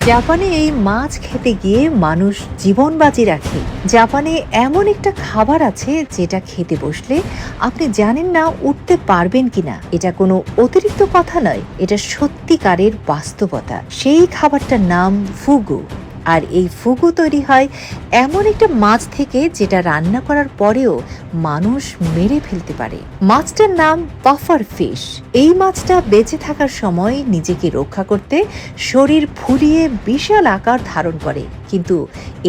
জাপানে এই মাছ খেতে গিয়ে মানুষ জীবন বাজি রাখে। জাপানে এমন একটা খাবার আছে যেটা খেতে বসলে আপনি জানেন না উঠতে পারবেন কিনা। এটা কোনো অতিরিক্ত কথা নয়, এটা সত্যিকারের বাস্তবতা। সেই খাবারটার নাম ফুগু। আর এই ফুগু তৈরি হয় এমন একটা মাছ থেকে যেটা রান্না করার পরেও মানুষ মেরে ফেলতে পারে। মাছটার নাম পাফার ফিশ। এই মাছটা বেঁচে থাকার সময় নিজেকে রক্ষা করতে শরীর ফুলিয়ে বিশাল আকার ধারণ করে, কিন্তু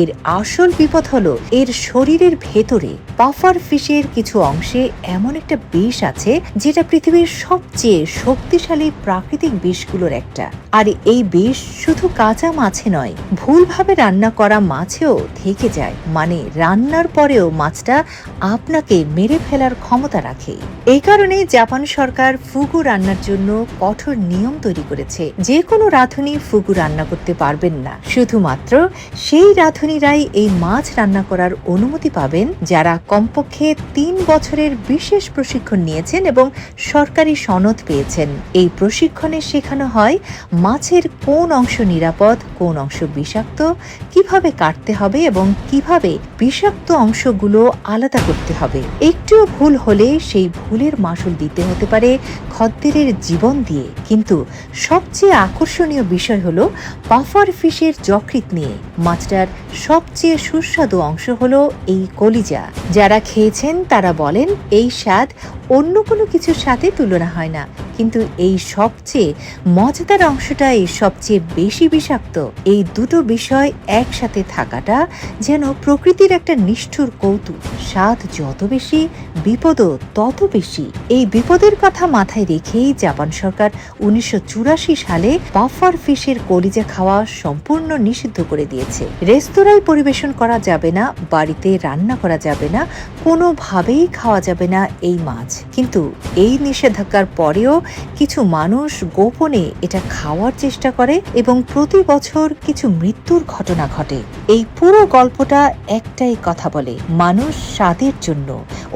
এর আসল বিপদ হলো এর শরীরের ভেতরে। পাফার ফিশের কিছু অংশে এমন একটা বিষ আছে যেটা পৃথিবীর সবচেয়ে শক্তিশালী প্রাকৃতিক বিষগুলোর একটা। আর এই বিষ শুধু কাঁচা মাছে নয়, ভুলভাবে রান্না করা মাছেও থেকে যায়। মানে রান্নার পরেও মাছটা আপনাকে মেরে ফেলার ক্ষমতা রাখে। এই কারণে জাপান সরকার ফুগু রান্নার জন্য কঠোর নিয়ম তৈরি করেছে। যে কোনো রাঁধুনি ফুগু রান্না করতে পারবেন না। শুধুমাত্র সেই রাঁধুনিরাই এই মাছ রান্না করার অনুমতি পাবেন যারা কমপক্ষে 3 বছরের বিশেষ প্রশিক্ষণ নিয়েছেন এবং সরকারি সনদ পেয়েছেন। এই প্রশিক্ষণে শেখানো হয় মাছের কোন অংশ নিরাপদ, কোন অংশ বিষাক্ত, কিভাবে কাটতে হবে এবং কিভাবে বিষাক্ত অংশগুলো আলাদা করতে হবে। একটুও ভুল হলে সেই ভুলের মাসুল দিতে হতে পারে খদ্দেরের জীবন দিয়ে। কিন্তু সবচেয়ে আকর্ষণীয় বিষয় হলো পাফার ফিশের যকৃৎ নিয়ে। মাছটার সবচেয়ে সুস্বাদু অংশ হলো এই কলিজা। যারা খেয়েছেন তারা বলেন এই স্বাদ অন্য কোনো কিছুর সাথে তুলনা হয় না, কিন্তু এই সবচেয়ে মজাদার অংশটা এই সবচেয়ে বেশি বিষাক্ত। এই দুটো বিষয় একসাথে থাকাটা যেন প্রকৃতির একটা নিষ্ঠুর কৌতুক। স্বাদ যত বেশি, বিপদও তত বেশি। এই বিপদের কথা মাথায় রেখেই জাপান সরকার 1984 সালে পাফার ফিশের কলিজা খাওয়া সম্পূর্ণ নিষিদ্ধ করে দিয়েছে। রেস্তোরাঁয় পরিবেশন করা যাবে না, বাড়িতে রান্না করা যাবে না, কোনোভাবেই খাওয়া যাবে না এই মাছ। কিন্তু এই নিষেধাজ্ঞার পরেও কিছু মানুষ গোপনে এটা খাওয়ার চেষ্টা করে এবং প্রতি বছর কিছু মৃত্যুর ঘটনা ঘটে। এই পুরো গল্পটা একটাই কথা বলে, মানুষ স্বাদের জন্য,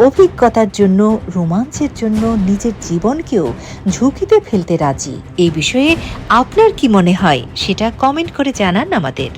অভিজ্ঞতার জন্য, রোমাঞ্চের জন্য নিজের জীবনকেও ঝুঁকিতে ফেলতে রাজি। এই বিষয়ে আপনার কি মনে হয় সেটা কমেন্ট করে জানান আমাদের।